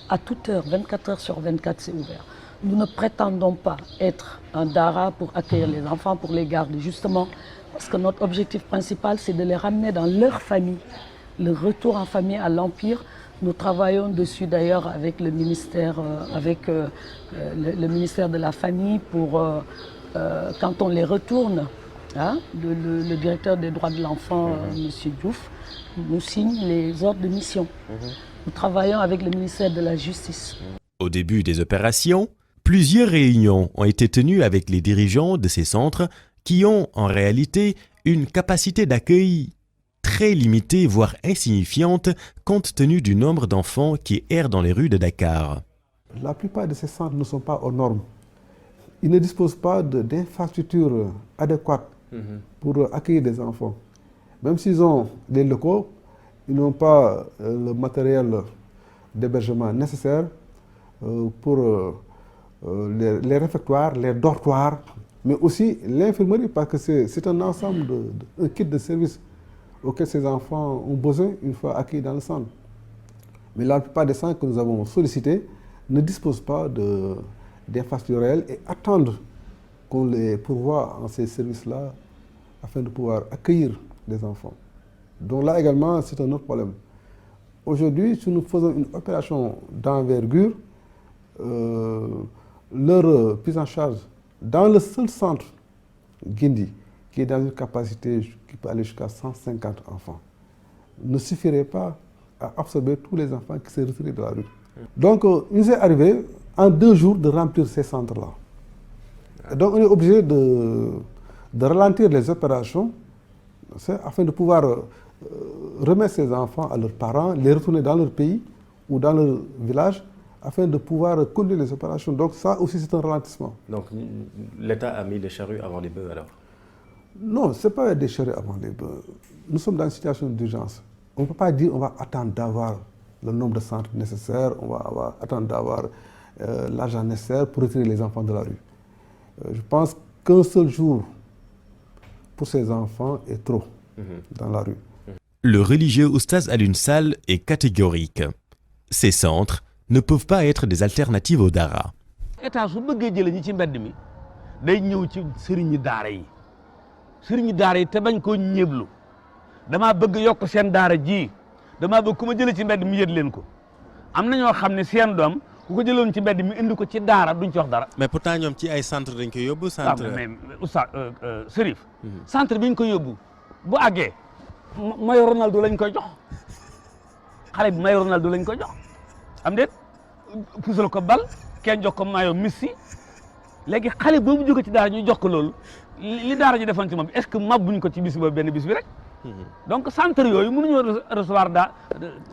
à toute heure, 24 heures sur 24, c'est ouvert. Nous ne prétendons pas être un dara pour accueillir les enfants, pour les garder, justement, parce que notre objectif principal, c'est de les ramener dans leur famille. Le retour en famille à l'Empire, nous travaillons dessus d'ailleurs avec le ministère, le ministère de la Famille pour, quand on les retourne, hein, le directeur des droits de l'enfant, M. Diouf, nous signe les ordres de mission. Nous travaillons avec le ministère de la Justice. Au début des opérations, plusieurs réunions ont été tenues avec les dirigeants de ces centres qui ont en réalité une capacité d'accueil très limitée, voire insignifiante, compte tenu du nombre d'enfants qui errent dans les rues de Dakar. La plupart de ces centres ne sont pas aux normes. Ils ne disposent pas d'infrastructures adéquates pour accueillir des enfants. Même s'ils ont des locaux, ils n'ont pas le matériel d'hébergement nécessaire pour les réfectoires, les dortoirs, mais aussi l'infirmerie, parce que c'est un ensemble, un kit de services auquel ces enfants ont besoin une fois accueillis dans le centre. Mais la plupart des centres que nous avons sollicités ne disposent pas d'infrastructures réelles et attendent qu'on les pourvoie en ces services-là afin de pouvoir accueillir des enfants. Donc là également, c'est un autre problème. Aujourd'hui, si nous faisons une opération d'envergure, leur prise en charge dans le seul centre Guindi, qui est dans une capacité qui peut aller jusqu'à 150 enfants, ne suffirait pas à absorber tous les enfants qui se retirent de la rue. Donc, il nous est arrivé en 2 jours de remplir ces centres-là. Donc, on est obligé de ralentir les opérations afin de pouvoir remettre ces enfants à leurs parents, les retourner dans leur pays ou dans leur village, afin de pouvoir conduire les opérations. Donc ça aussi, c'est un ralentissement. Donc l'État a mis les charrues avant les bœufs alors? Non, ce n'est pas des charrues avant les bœufs. Nous sommes dans une situation d'urgence. On ne peut pas dire qu'on va attendre d'avoir le nombre de centres nécessaires, on va attendre d'avoir l'argent nécessaire pour retirer les enfants de la rue. Je pense qu'un seul jour pour ces enfants est trop dans la rue. Le religieux Oustaz Alioune Sall est catégorique. Ces centres ne peuvent pas être des alternatives au dara. État su bëggee jëlee ñi ci mbedd mi day ñëw ci sëriñu daara yi te bañ koo ñéblu damaa bëgg yokk seen daara ji damaa bëgg ku ma jëlee ci mbedd mi yët leen ko am na ñoo xam ne seen doom ku ko jëloon ci mbedd mi indi ko ci daara duñ ci wax dara. mais pourtant ñoom ci ay centre dañ koy yóbbu. centre mais oustaz Serif. centre bi ñu ko yóbbu bu àggee mayo Ronaldo lañ koy jox xale bi mayo Ronaldo lañ koy jox. am déet pusal ko bal kenn jox ko mayo Messi léegi xale boobu jóge ci daara ñu jox ko loolu li daara ji defoon ci moom est-ce que mabbuñ ko ci bis ba benn bis bi rek donc centre yooyu mënuñoo recevoir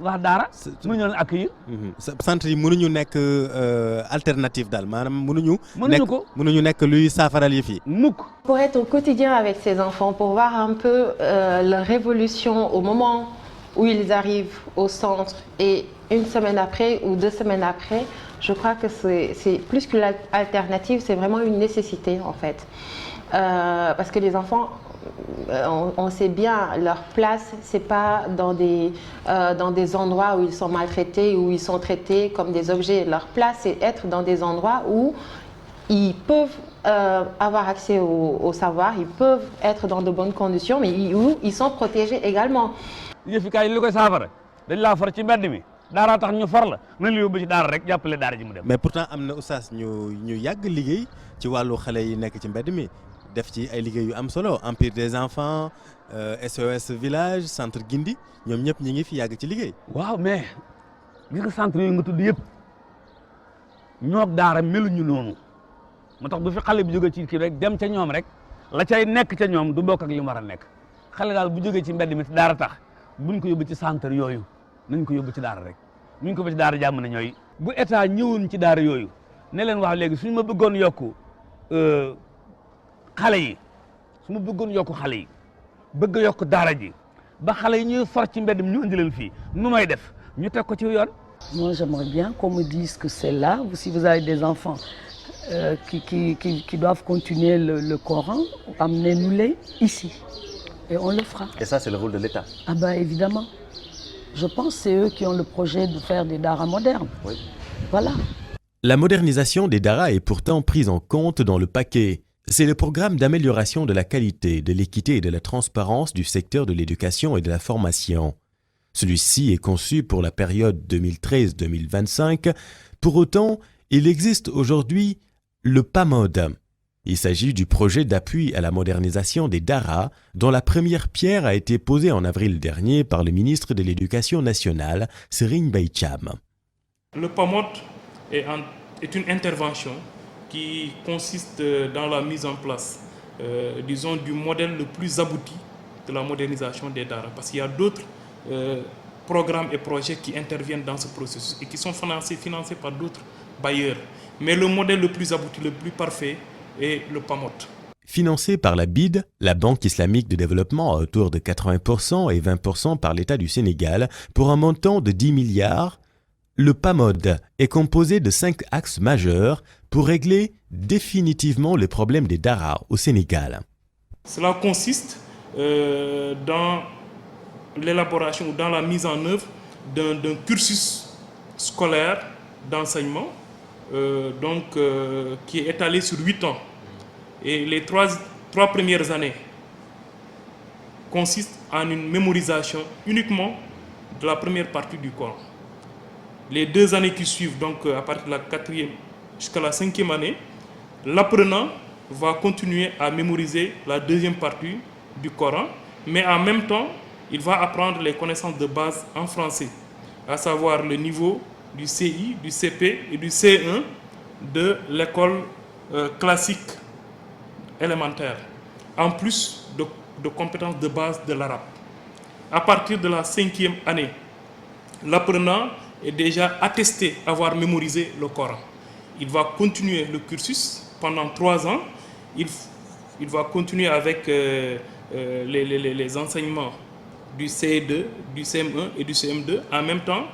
waa daara mënuñoo leen accueillir. centre yi mënuñu nekk alternative daal maanaam mënuñu nekk luy saafaral yi fii. mukk. Pour être au quotidien avec ces enfants, pour voir un peu leur évolution au moment où ils arrivent au centre et une semaine après ou 2 semaines après, je crois que c'est plus que l'alternative, c'est vraiment une nécessité en fait. Parce que les enfants, on sait bien, leur place, c'est pas dans des endroits où ils sont maltraités, où ils sont traités comme des objets. Leur place, c'est être dans des endroits où ils peuvent avoir accès au savoir, ils peuvent être dans de bonnes conditions, mais où ils sont protégés également. yëfikaay li koy saafara dañ laa far ci mbedd mi daara tax ñu far la nañ la yóbbu ci daara rek jàppale daara ji mu dem. mais pourtant am na oustaz ñu yàgg liggéey ci wàllu xale yi nekk ci mbedd mi def ci ay liggéey yu am solo Empire des enfants SOS village centre Guindi ñoom ñëpp ñi ngi fi yàgg ci liggéey. waaw mais gis nga centre yooyu nga tudd yëpp ñoog daara meluñu noonu moo tax bu fi xale bi jóge ci kii rek dem ca ñoom rek la cay nekk ca ñoom du bokk ak li mu war a nekk xale daal bu jógee ci mbedd mi daara tax. buñ ko yóbbu ci centre yooyu nañ ko yóbbu ci daara rek buñ ko yóbbu ci daara jàmm na ñooy bu état ñëwoon ci daara yooyu ne leen wax léegi suñu ma bëggoon yokku xale yi su ma bëggoon yokku xale yi bëgg yokk daara ji ba xale yi ñuy for ci mbedd mi ñu indi leen fii nu may def ñu teg ko ci yoon. Moi j'aimerais bien qu'on me dise que c'est là, si vous avez des enfants qui doivent continuer le Coran, amenez-nous-les ici. Et on le fera. Et ça, c'est le rôle de l'État? Ah bah évidemment. je pense que c'est eux qui ont le projet de faire des daras modernes. Oui. Voilà. La modernisation des daras est pourtant prise en compte dans le paquet. C'est le programme d'amélioration de la qualité, de l'équité et de la transparence du secteur de l'éducation et de la formation. Celui-ci est conçu pour la période 2013-2025. Pour autant, il existe aujourd'hui le PAMOD. Il s'agit du projet d'appui à la modernisation des daras, dont la première pierre a été posée en avril dernier par le ministre de l'Éducation nationale, Serigne Mbaye Thiam. Le PAMOD est une intervention qui consiste dans la mise en place, disons, du modèle le plus abouti de la modernisation des daras. Parce qu'il y a d'autres programmes et projets qui interviennent dans ce processus et qui sont financés par d'autres bailleurs. Mais le modèle le plus abouti, le plus parfait est le PAMOD. Financé par la BID, la Banque islamique de développement à autour de 80% et 20% par l'État du Sénégal, pour un montant de 10 milliards, le PAMOD est composé de 5 axes majeurs pour régler définitivement le problème des daras au Sénégal. Cela consiste dans l'élaboration ou dans la mise en œuvre d'un cursus scolaire d'enseignement qui est étalé sur 8 ans. Et les trois premières années consistent en une mémorisation uniquement de la première partie du Coran. Les 2 années qui suivent, donc à partir de la 4e jusqu'à la 5e année, l'apprenant va continuer à mémoriser la 2e partie du Coran, mais en même temps, il va apprendre les connaissances de base en français, à savoir le niveau du CI, du CP et du C1 de l'école classique élémentaire, en plus de compétences de base de l'arabe. À partir de la 5e année, l'apprenant est déjà attesté avoir mémorisé le Coran. Il va continuer le cursus pendant 3 ans. Il va continuer avec les enseignements du CE2, du CM1 et du CM2. En même temps,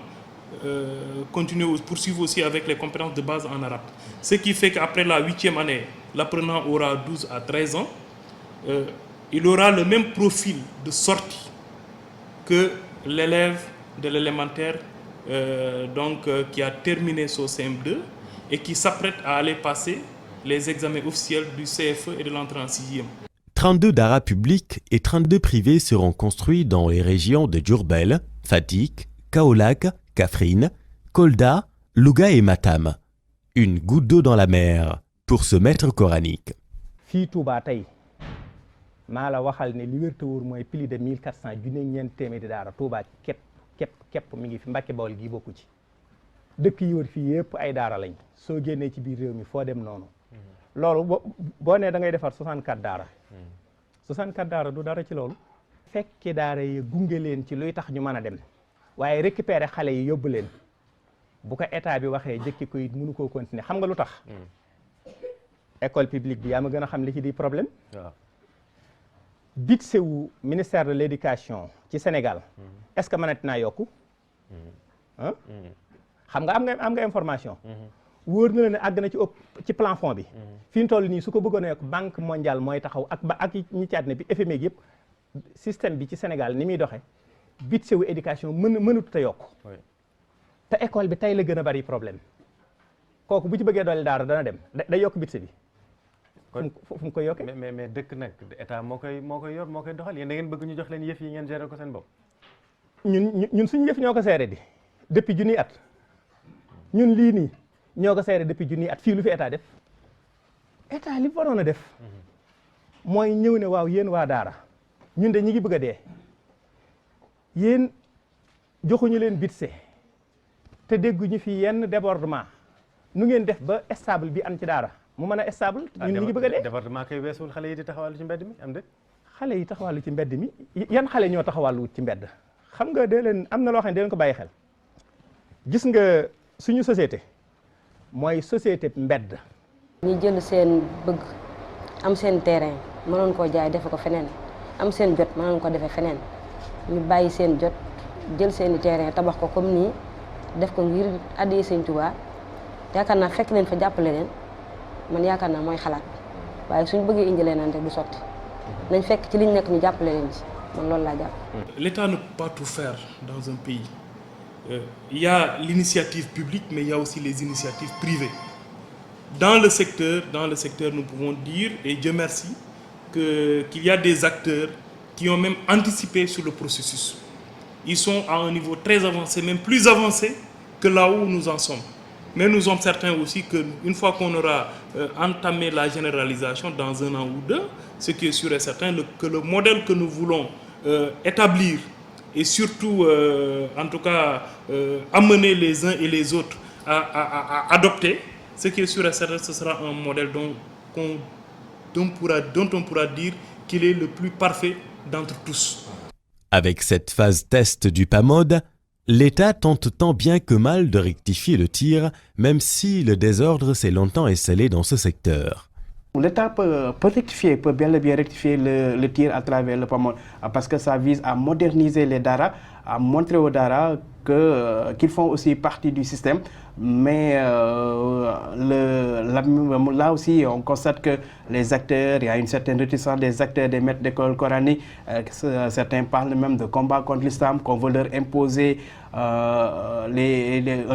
poursuivre aussi avec les compétences de base en arabe. Ce qui fait qu'après la 8e année, l'apprenant aura 12 à 13 ans. Il aura le même profil de sortie que l'élève de l'élémentaire qui a terminé son CM2 et qui s'apprête à aller passer les examens officiels du CFE et de l'entrée en 6e. 32 daras publics et 32 privés seront construits dans les régions de Diourbel, Fatick, Kaolack, Kaffrine, Kolda, Louga et Matam. Une goutte d'eau dans la mer pour ce maître coranique. fii Touba tey maa la waxal ne li wér te wóor mooy plus de 1400 junne ñeent téeméeri daara Touba képp mi ngi fi Mbàkke Bawol gii bokku ci dëkk yi wër fii yëpp ay daara lañ soo génnee ci biir réew mi foo dem noonu loolu boo nee da ngay defar 64 daara 64 daara du dara ci loolu fekke daara yi gunge leen ci luy tax ñu mën a dem waaye récupérer xale yi yóbbu leen bu ko état bi waxee jëkki ko it mënu koo continuer xam nga lu tax école publique bi yaa ma gën a xam li ci di problème budget wu ministère de l'éducation ci Sénégal est-ce que mënati naa yokku xam nga am nga information wóor na la ne àgg na ci plan fond bi fi ñu toll nii su ko bëggoon a yokk banque mondiale mooy taxaw ak ñi ci àddina bi FMI yëpp système bi ci Sénégal ni muy doxee budget wu éducation mënut a yokk te école bi tey la gën a bari problème kooku bu ci bëggee doole daara dana dem day yokk budget bi fu mu koy yokkee mais dëkk nag état moo koy yor moo koy doxal yéen da ngeen bëgg ñu jox leen yëf yi ngeen gérer ko seen bopp ñun suñu yëf ñoo ko seere di depuis junniy at ñun lii nii ñoo ko seere depuis junniy at fii lu fi état def état li waroon a def mooy ñëw ne waaw yéen waa daara ñun de ñi ngi bëgg a dee yéen joxuñu leen budget te dégguñu fi yenn débordement nu ngeen def ba stable bi am ci daara mu mën a stable ñun ñi ngi bëgg a dee débordement kay weesul xale yi di taxawàllu ci mbedd mi am de xale yi taxawàllu ci mbedd mi yan xale ñoo taxawàllu wut ci mbedd xam nga dee leen am na loo xam ne dee leen ko bàyyi xel gis nga suñu société mooy société mbedd ñi jël seen bëgg am seen terrain mënoon koo jaay defe ko feneen am seen jot mënoon ko defee feneen ñu bàyyi seen jot jël seeni terrain tabax ko comme nii def ko ngir addi Sëñ Tuubaa yaakaar naa fekk leen fa jàppale leen man yaakaar naa mooy xalaat waaye suñ bëggee indi leen rek du sotti nañ fekk ci liñ nekk ñu jàppale leen ci man loolu laa jàpp. L'État ne peut pas tout faire dans un pays. Il y a l'initiative publique, mais il y a aussi les initiatives privées. Dans le secteur, nous pouvons dire, et Dieu merci, qu'il y a des acteurs qui ont même anticipé sur le processus. Ils sont à un niveau très avancé, même plus avancé que là où nous en sommes. Mais nous sommes certains aussi qu'une fois qu'on aura entamé la généralisation dans 1 an ou 2, ce qui est sûr et certain, que le modèle que nous voulons établir et surtout, en tout cas, amener les uns et les autres à adopter, ce qui est sûr et certain, ce sera un modèle dont on pourra dire qu'il est le plus parfait d'entre tous. Avec cette phase test du PAMOD, l'État tente tant bien que mal de rectifier le tir, même si le désordre s'est longtemps installé dans ce secteur. L'État peut bel et bien rectifier le tir à travers le PAMOD, parce que ça vise à moderniser les daras, à montrer aux daras qu'ils font aussi partie du système. Mais là aussi, on constate que les acteurs, il y a une certaine réticence des acteurs, des maîtres d'école coranique. Certains parlent même de combat contre l'islam, qu'on veut leur imposer un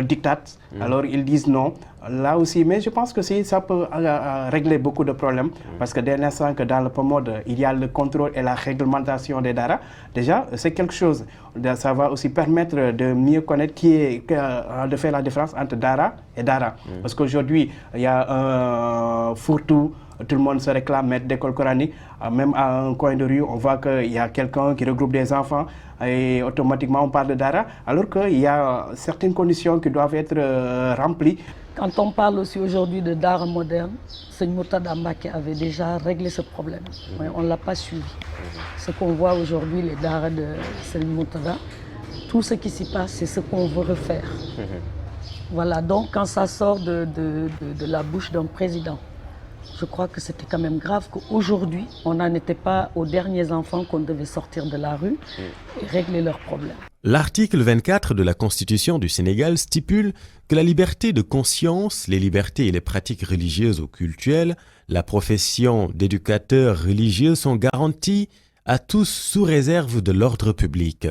diktat. Alors ils disent non. Là aussi, mais je pense que ça peut régler beaucoup de problèmes, parce que dès l'instant que dans le PAMOD, il y a le contrôle et la réglementation des daras, déjà, c'est quelque chose. Ça va aussi permettre de mieux connaître de faire la différence entre dara et dara. Parce qu'aujourd'hui, il y a un fourre-tout, tout le monde se réclame maître d'école coranique. Même à un coin de rue, on voit qu'il y a quelqu'un qui regroupe des enfants et automatiquement on parle de dara, alors qu'il y a certaines conditions qui doivent être remplies. Quand on parle aussi aujourd'hui de dara moderne, Seigneur Murtada Mbacké avait déjà réglé ce problème. Mais on ne l'a pas suivi. Ce qu'on voit aujourd'hui, les daras de Seigneur Murtada, tout ce qui s'y passe, c'est ce qu'on veut refaire. Voilà, donc quand ça sort de la bouche d'un président, je crois que c'était quand même grave qu'aujourd'hui, on n'en était pas aux derniers enfants qu'on devait sortir de la rue et régler leurs problèmes. L'article 24 de la Constitution du Sénégal stipule que la liberté de conscience, les libertés et les pratiques religieuses ou cultuelles, la profession d'éducateur religieux sont garanties à tous sous réserve de l'ordre public.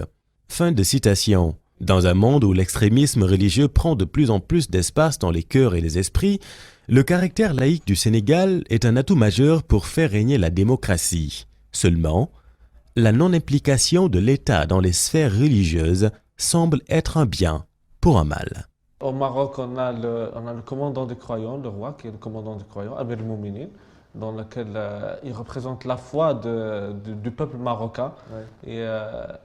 Fin de citation. Dans un monde où l'extrémisme religieux prend de plus en plus d'espace dans les cœurs et les esprits, le caractère laïque du Sénégal est un atout majeur pour faire régner la démocratie. Seulement, la non-implication de l'État dans les sphères religieuses semble être un bien pour un mal. Au Maroc, on a le commandant des croyants, le roi qui est le commandant des croyants, Amir el-Mouminin, dans lequel il représente la foi du peuple marocain. Ouais.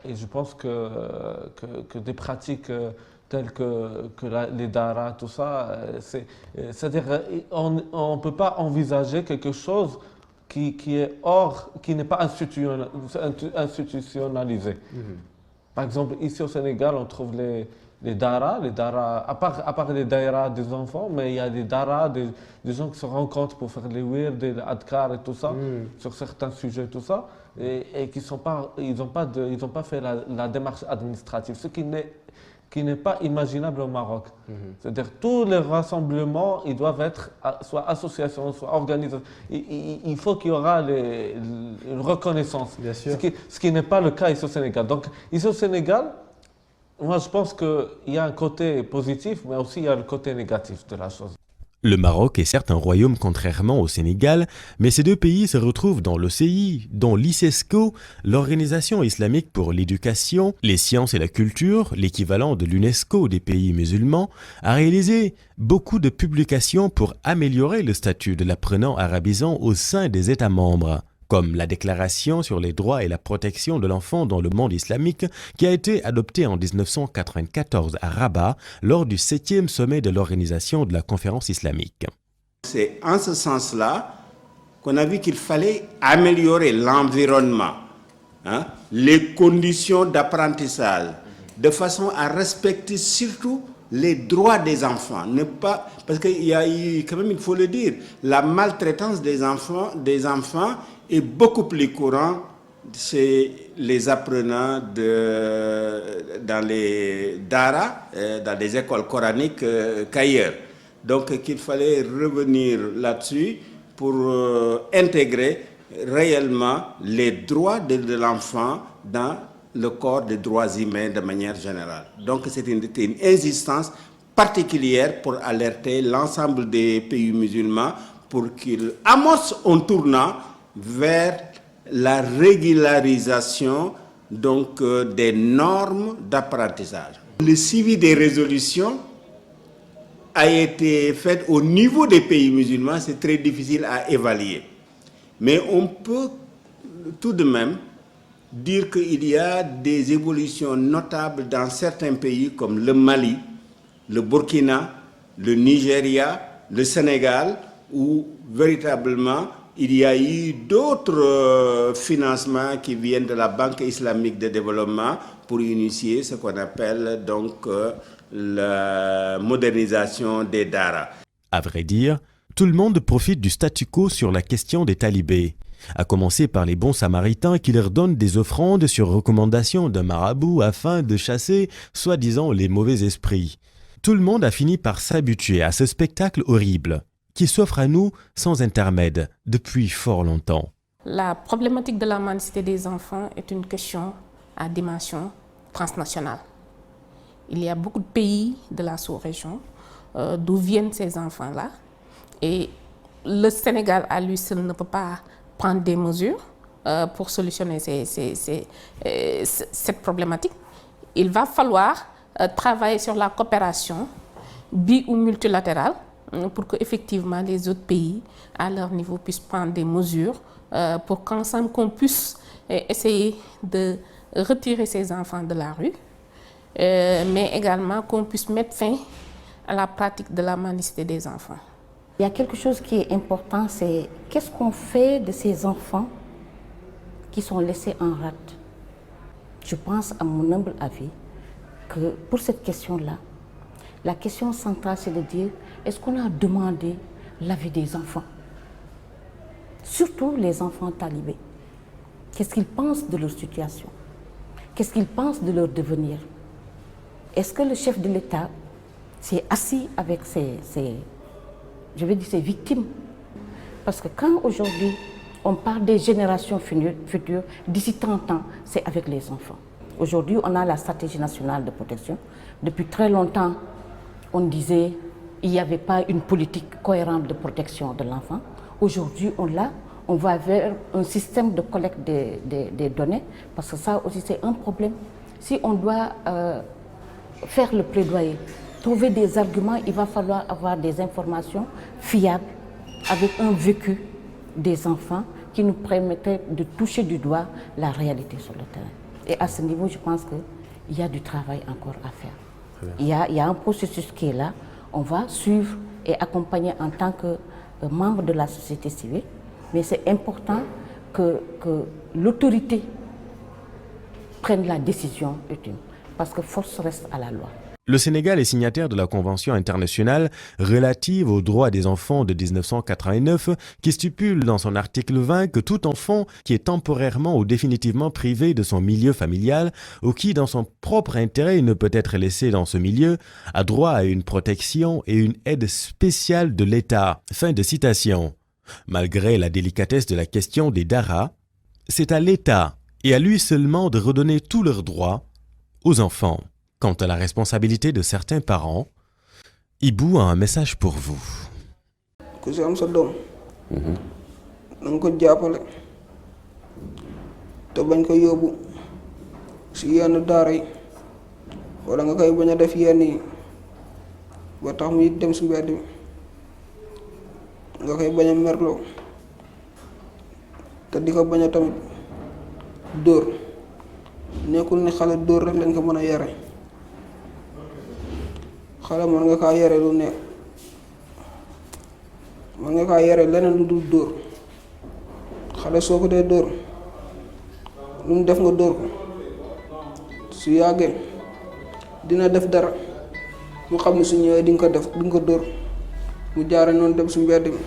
Et je pense que des pratiques telles que les daras, tout ça, c'est-à-dire on ne peut pas envisager quelque chose qui n'est pas institutionnalisé. Par exemple, ici au Sénégal, on trouve les daras, à part les daras des enfants, mais il y a des daras, des gens qui se rencontrent pour faire les wird, les adkar et tout ça, sur certains sujets, tout ça, et qui n'ont pas fait la démarche administrative, ce qui n'est pas imaginable au Maroc. C'est-à-dire tous les rassemblements, ils doivent être soit associations, soit organisations. Il faut qu'il y aura une reconnaissance, bien sûr. Ce qui n'est pas le cas ici au Sénégal. Donc ici au Sénégal, moi je pense qu'il y a un côté positif, mais aussi il y a le côté négatif de la chose. Le Maroc est certes un royaume contrairement au Sénégal, mais ces deux pays se retrouvent dans l'OCI, dont l'ICESCO, l'Organisation islamique pour l'éducation, les sciences et la culture, l'équivalent de l'UNESCO des pays musulmans, a réalisé beaucoup de publications pour améliorer le statut de l'apprenant arabisant au sein des États membres, comme la Déclaration sur les droits et la protection de l'enfant dans le monde islamique qui a été adoptée en 1994 à Rabat lors du 7e sommet de l'Organisation de la Conférence islamique. C'est en ce sens-là qu'on a vu qu'il fallait améliorer l'environnement, les conditions d'apprentissage, de façon à respecter surtout les droits des enfants, parce qu'il y a eu, quand même, il faut le dire, la maltraitance des enfants est beaucoup plus courant chez les apprenants dans les daras, dans les écoles coraniques qu'ailleurs. Donc qu'il fallait revenir là-dessus pour intégrer réellement les droits de l'enfant dans le corps des droits humains de manière générale. Donc c'était une insistance particulière pour alerter l'ensemble des pays musulmans pour qu'ils amorcent un tournant vers la régularisation donc, des normes d'apprentissage. Le suivi des résolutions a été fait au niveau des pays musulmans, c'est très difficile à évaluer. Mais on peut tout de même dire qu'il y a des évolutions notables dans certains pays comme le Mali, le Burkina, le Nigeria, le Sénégal, où véritablement il y a eu d'autres financements qui viennent de la Banque islamique de développement pour initier ce qu'on appelle donc la modernisation des daras. À vrai dire, tout le monde profite du statu quo sur la question des talibés, à commencer par les bons samaritains qui leur donnent des offrandes sur recommandation d'un marabout afin de chasser, soi-disant, les mauvais esprits. Tout le monde a fini par s'habituer à ce spectacle horrible qui s'offre à nous sans intermède depuis fort longtemps. La problématique de la mendicité des enfants est une question à dimension transnationale. Il y a beaucoup de pays de la sous-région d'où viennent ces enfants-là. Et le Sénégal à lui seul ne peut pas prendre des mesures pour solutionner cette problématique. Il va falloir travailler sur la coopération bi- ou multilatérale pour qu'effectivement les autres pays, à leur niveau, puissent prendre des mesures pour qu'ensemble, qu'on puisse essayer de retirer ces enfants de la rue, mais également qu'on puisse mettre fin à la pratique de la mendicité des enfants. Il y a quelque chose qui est important, c'est qu'est-ce qu'on fait de ces enfants qui sont laissés en rade. Je pense, à mon humble avis, que pour cette question-là, la question centrale, c'est de dire, est-ce qu'on a demandé l'avis des enfants? Surtout les enfants talibés. Qu'est-ce qu'ils pensent de leur situation? Qu'est-ce qu'ils pensent de leur devenir? Est-ce que le chef de l'État s'est assis avec ses victimes? Parce que quand aujourd'hui on parle des générations futures, d'ici 30 ans, c'est avec les enfants. Aujourd'hui, on a la stratégie nationale de protection. Depuis très longtemps, on disait qu'il n'y avait pas une politique cohérente de protection de l'enfant. Aujourd'hui, on va vers un système de collecte des données, parce que ça aussi c'est un problème. Si on doit faire le plaidoyer, trouver des arguments, il va falloir avoir des informations fiables, avec un vécu des enfants qui nous permettrait de toucher du doigt la réalité sur le terrain. Et à ce niveau, je pense qu'il y a du travail encore à faire. Il y a un processus qui est là. On va suivre et accompagner en tant que membre de la société civile. Mais c'est important que l'autorité prenne la décision ultime. Parce que force reste à la loi. Le Sénégal est signataire de la Convention internationale relative aux droits des enfants de 1989 qui stipule dans son article 20 que tout enfant qui est temporairement ou définitivement privé de son milieu familial ou qui, dans son propre intérêt, ne peut être laissé dans ce milieu, a droit à une protection et une aide spéciale de l'État. Fin de citation. Malgré la délicatesse de la question des daras, c'est à l'État et à lui seulement de redonner tous leurs droits aux enfants. Quant à la responsabilité de certains parents, Ibou a un message pour vous. ku si am sa doom na nga ko jàppale te bañ ko yóbbu si yenn daara yi wala nga koy bañ a def yenn yi ba tax muy dem si mbedd mi nga koy bañ a merloo te di ko bañ a tamit dóor nekkul ne xale dóor rek lañ ko mën a yare xale mën nga kaa yare lu nekk mën nga kaa yare leneen lu dul dóor xale soo ko dee dóor lu mu def nga dóor ko su yàggee dina def dara mu xam ne su ñëwee di nga ko def di nga ko dóor mu jaare noonu dem su mbedd mi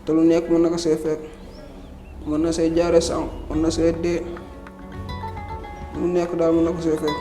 te lu nekk mën na ko see fekk mën na see jaare sànq mën na see dee lu nekk daal mën na ko see fekk